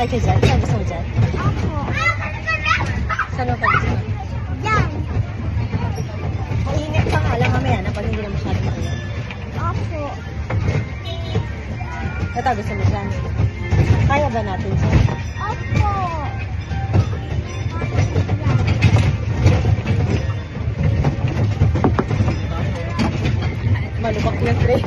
Sakay ka dyan? Saan gusto mo dyan? Opo. Saan mo pa gusto? Yan. Mainit pa nga lang mamaya na pag hindi na masyadong mainit. Opo. Ito, gusto mo dyan? Kaya ba natin dyan? Opo. Malubak yung tray.